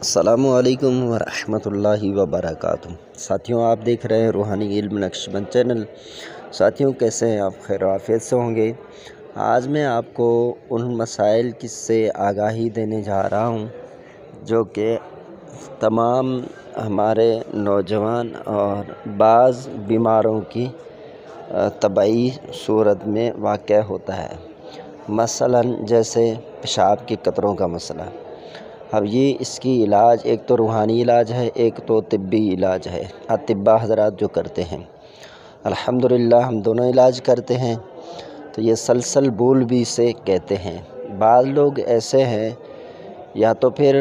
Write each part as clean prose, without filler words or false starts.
अस्सलामु अलैकुम वरहमतुल्लाहि वबरकातुहू। साथियों, आप देख रहे हैं रूहानी इल्म नक्शबंद चैनल। साथियों, कैसे हैं आप? खैर आफियत से होंगे। आज मैं आपको उन मसाइल से आगाही देने जा रहा हूं जो कि तमाम हमारे नौजवान और बाज़ बीमारों की तबाही सूरत में वाक़या होता है। मसलन जैसे पेशाब के कतरों का मसला। अब ये इसकी इलाज एक तो रूहानी इलाज है, एक तो तिब्बी इलाज है। अतिब्बा हज़रात जो करते हैं, अल्हम्दुलिल्लाह हम दोनों इलाज करते हैं। तो ये सलसल बूल भी इसे कहते हैं। बाज़ लोग ऐसे हैं, या तो फिर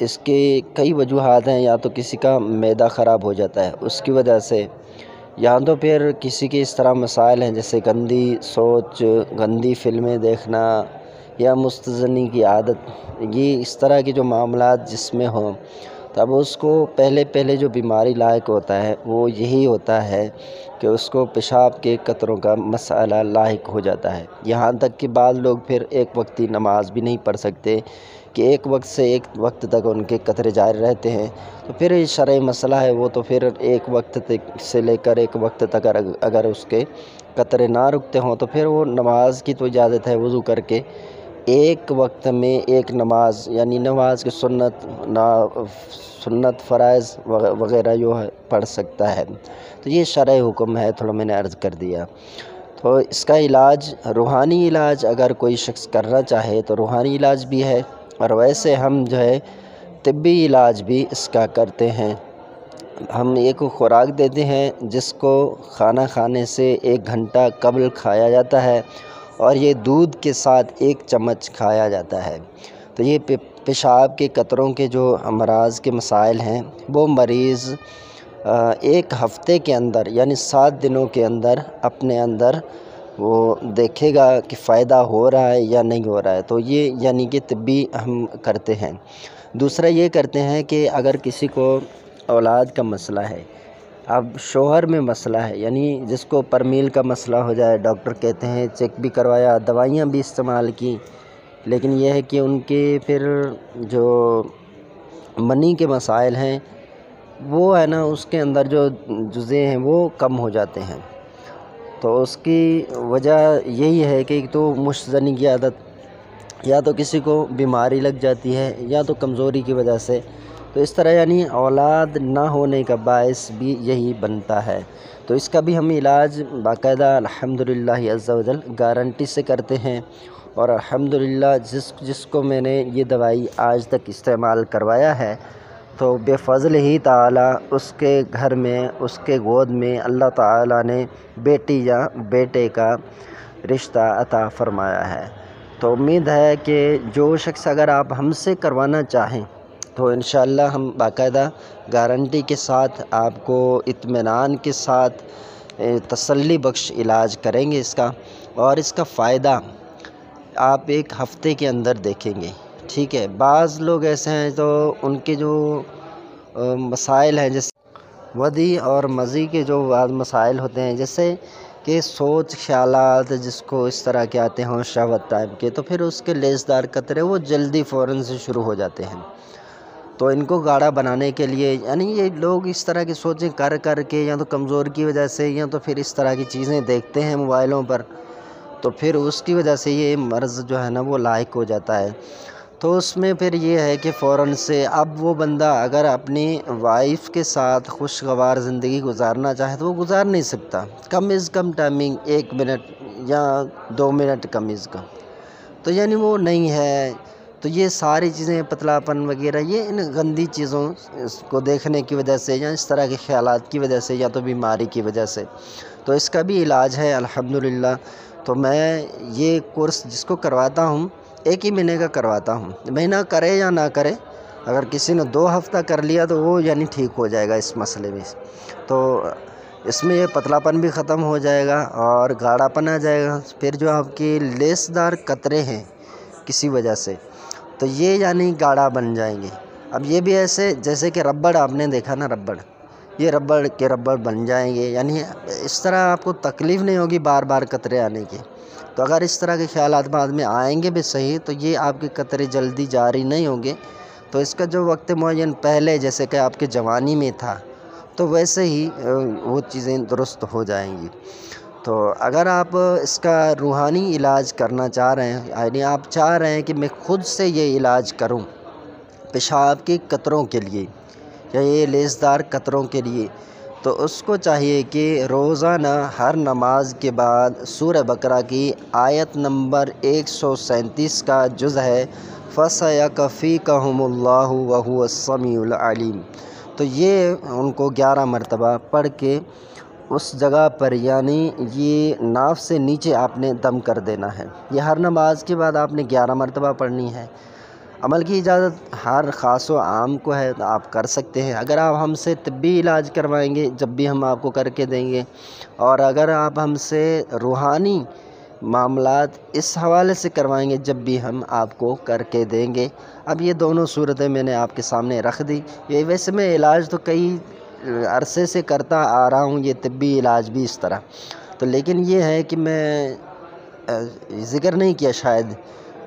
इसके कई वजूहात हैं, या तो किसी का मैदा ख़राब हो जाता है उसकी वजह से, या तो फिर किसी के इस तरह मसाइल हैं जैसे गंदी सोच, गंदी फ़िल्में देखना या मुस्तज़नी की आदत। ये इस तरह के जो मामलात जिसमें हों, तब उसको पहले जो बीमारी लायक होता है वो यही होता है कि उसको पेशाब के कतरों का मसाला लायक हो जाता है। यहाँ तक कि बाद लोग फिर एक वक्ती नमाज भी नहीं पढ़ सकते कि एक वक्त से एक वक्त तक उनके कतरे जारी रहते हैं। तो फिर ये शरई मसला है, वो तो फिर एक वक्त तक से लेकर एक वक्त तक अगर उसके कतरे ना रुकते हों तो फिर वो नमाज की तो इजाज़त है वज़ू करके एक वक्त में एक नमाज, यानी नमाज की सुन्नत फ़राइज़ वग़ैरह जो है पढ़ सकता है। तो ये शरई हुक्म है, थोड़ा मैंने अर्ज़ कर दिया। तो इसका इलाज, रूहानी इलाज अगर कोई शख्स करना चाहे तो रूहानी इलाज भी है, और वैसे हम जो है तिब्बी इलाज भी इसका करते हैं। हम एक खुराक देते हैं जिसको खाना खाने से 1 घंटा कबल खाया जाता है, और ये दूध के साथ 1 चम्मच खाया जाता है। तो ये पेशाब के कतरों के जो अमराज़ के मसाइल हैं वो मरीज़ 1 हफ़्ते के अंदर यानी 7 दिनों के अंदर अपने अंदर वो देखेगा कि फ़ायदा हो रहा है या नहीं हो रहा है। तो ये यानी कि तिब्बी हम करते हैं। दूसरा ये करते हैं कि अगर किसी को औलाद का मसला है, अब शोहर में मसला है, यानी जिसको परमील का मसला हो जाए, डॉक्टर कहते हैं चेक भी करवाया, दवाइयाँ भी इस्तेमाल की, लेकिन यह है कि उनके फिर जो मनी के मसाइल हैं वो है ना, उसके अंदर जो जुज़े हैं वो कम हो जाते हैं। तो उसकी वजह यही है कि तो मुस्तज़नी की आदत, या तो किसी को बीमारी लग जाती है, या तो कमज़ोरी की वजह से। तो इस तरह यानी औलाद ना होने का बायस भी यही बनता है। तो इसका भी हम इलाज बाकायदा अल्हम्दुलिल्लाह अज़्ज़ा वजल गारंटी से करते हैं। और अल्हम्दुलिल्लाह जिसको मैंने ये दवाई आज तक इस्तेमाल करवाया है, तो बेफ़ज़ल ही ताला उसके घर में, उसके गोद में अल्लाह ताला ने बेटी या बेटे का रिश्ता अता फ़रमाया है। तो उम्मीद है कि जो शख्स अगर आप हमसे करवाना चाहें तो इंशाअल्लाह हम बाकायदा गारंटी के साथ आपको इत्मीनान के साथ तसल्ली बख्श इलाज करेंगे इसका, और इसका फ़ायदा आप 1 हफ़्ते के अंदर देखेंगे। ठीक है, बाज़ लोग ऐसे हैं तो उनके जो मसाइल हैं, जैसे वदी और मज़ी के जो मसाइल होते हैं, जैसे कि सोच ख़यालात जिसको इस तरह के आते हों शहवत टाइप के, तो फिर उसके लेसदार कतरे वो जल्दी फ़ौरन से शुरू हो जाते हैं। तो इनको गाढ़ा बनाने के लिए, यानी ये लोग इस तरह की सोचें कर के, या तो कमज़ोर की वजह से, या तो फिर इस तरह की चीज़ें देखते हैं मोबाइलों पर, तो फिर उसकी वजह से ये मर्ज़ जो है ना वो लायक हो जाता है। तो उसमें फिर ये है कि फ़ौरन से अब वो बंदा अगर अपनी वाइफ़ के साथ खुशगवार ज़िंदगी गुजारना चाहे तो वो गुजार नहीं सकता। कम अज़ कम टाइमिंग 1 मिनट या 2 मिनट कम अज़ कम, तो यानी वो नहीं है। तो ये सारी चीज़ें, पतलापन वगैरह, ये इन गंदी चीज़ों को देखने की वजह से, या इस तरह के ख़यालात की वजह से, या तो बीमारी की वजह से। तो इसका भी इलाज है अल्हम्दुलिल्लाह। तो मैं ये कोर्स जिसको करवाता हूँ 1 ही महीने का करवाता हूँ। महीना करे या ना करे, अगर किसी ने 2 हफ़्ता कर लिया तो वो यानी ठीक हो जाएगा इस मसले में। तो इसमें ये पतलापन भी ख़त्म हो जाएगा और गाढ़ापन आ जाएगा। फिर जो आपके लेसदार कतरे हैं किसी वजह से, तो ये यानी गाढ़ा बन जाएंगे। अब ये भी ऐसे जैसे कि रबड़, आपने देखा ना रबड़, ये रबड़ के रबड़ बन जाएंगे, यानी इस तरह आपको तकलीफ़ नहीं होगी बार बार कतरे आने की। तो अगर इस तरह के ख़यालात बाद में आएंगे भी सही, तो ये आपके कतरे जल्दी जारी नहीं होंगे। تو اس کا جو وقت معین پہلے جیسے کہ آپ کے جوانی میں تھا تو ویسے ہی وہ چیزیں درست ہو جائیں گی۔ تو اگر آپ اس کا روحانی علاج کرنا چاہ رہے ہیں، یعنی آپ چاہ رہے ہیں کہ میں خود سے یہ علاج کروں پیشاب کے قطروں کے لیے یا یہ لیسدار قطروں کے لیے، تو اس کو چاہیے کہ روزانہ ہر نماز کے بعد سورہ بقرہ کی آیت نمبر 137 کا جز ہے فَسَيَكْفِيكَهُمُ اللَّهُ وَهُوَ السَّمِيعُ الْعَلِيمُ، تو یہ ان کو 11 مرتبہ پڑھ کے اس جگہ پر، یعنی یہ ناف سے نیچے آپ نے دم کر دینا ہے۔ یہ ہر نماز کے بعد آپ نے 11 مرتبہ پڑھنی ہے۔ عمل کی اجازت ہر خاص و عام کو ہے، آپ کر سکتے ہیں۔ اگر آپ ہم سے طبی علاج کروائیں گے جب بھی ہم آپ کو کر کے دیں گے، اور اگر آپ ہم سے روحانی معاملات اس حوالے سے کروائیں گے جب بھی ہم آپ کو کر کے دیں گے۔ اب یہ دونوں صورتیں میں نے آپ کے سامنے رکھ دی۔ یہ ویسے میں علاج تو کئی عرصے سے کرتا آ رہا ہوں، یہ طبی علاج بھی اس طرح، تو لیکن یہ ہے کہ میں ذکر نہیں کیا شاید،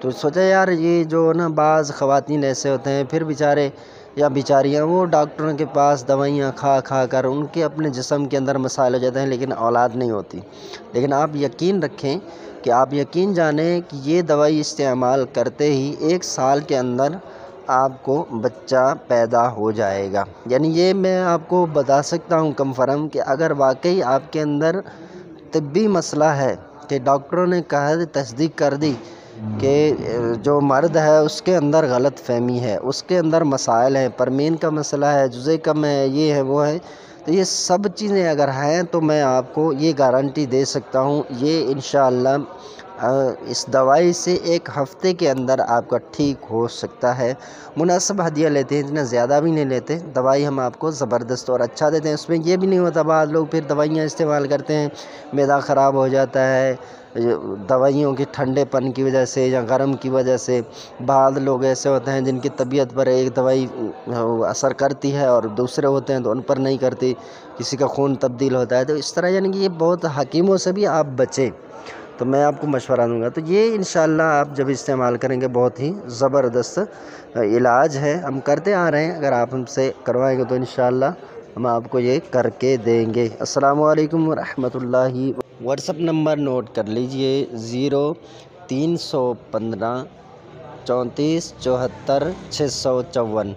تو سوچا یار یہ جو نا بعض خواتین ایسے ہوتے ہیں پھر بیچارے یا بیچاریاں وہ ڈاکٹروں کے پاس دوائیاں کھا کھا کر ان کے اپنے جسم کے اندر مسائل ہو جاتے ہیں لیکن اولاد نہیں ہوتی۔ لیکن آپ یقین رکھیں کہ آپ یقین جانیں کہ یہ دوائی استعمال کرتے ہی 1 سال کے اندر آپ کو بچہ پیدا ہو جائے گا۔ یعنی یہ میں آپ کو بتا سکتا ہوں کنفرم کہ اگر واقعی آپ کے اندر طبی مسئلہ ہے کہ ڈاکٹروں نے کہا تصدیق کر دی کہ جو مرد ہے اس کے اندر غلط فہمی ہے، اس کے اندر مسائل ہیں، پرمین کا مسئلہ ہے، جزے کم ہے، یہ ہے وہ ہے، تو یہ سب چیزیں اگر ہیں تو میں آپ کو یہ گارنٹی دے سکتا ہوں یہ انشاءاللہ اس دوائی سے 1 ہفتے کے اندر آپ کا ٹھیک ہو سکتا ہے۔ مناسب ہدیہ لیتے ہیں، اتنا زیادہ بھی نہیں لیتے، دوائی ہم آپ کو زبردست اور اچھا دیتے ہیں۔ اس میں یہ بھی نہیں ہوتا بعض لوگ پھر دوائیاں استعمال کرتے ہیں، معدہ خراب ہو جاتا ہے دوائیوں کی ٹھنڈے پن کی وجہ سے یا گرم کی وجہ سے۔ بعض لوگ ایسے ہوتے ہیں جن کی طبیعت پر ایک دوائی اثر کرتی ہے اور دوسرے ہوتے ہیں تو ان پر نہیں کرتی، کسی کا خون تبدیل ہوتا ہے، تو اس طرح یعنی کہ یہ بہت حکیموں سے بھی آپ بچیں، تو میں آپ کو مشورہ دوں گا۔ تو یہ انشاءاللہ آپ جب استعمال کریں گے بہت ہی زبردست علاج ہے، ہم کرتے آ رہے ہیں، اگر آپ ہم سے کروائیں گے تو انشاءاللہ ہم آپ کو یہ کر کے دیں گے۔ السلام علیکم ورحمۃ اللہ۔ واٹس اپ نمبر نوٹ کر لیجئے 0315 34 74 654۔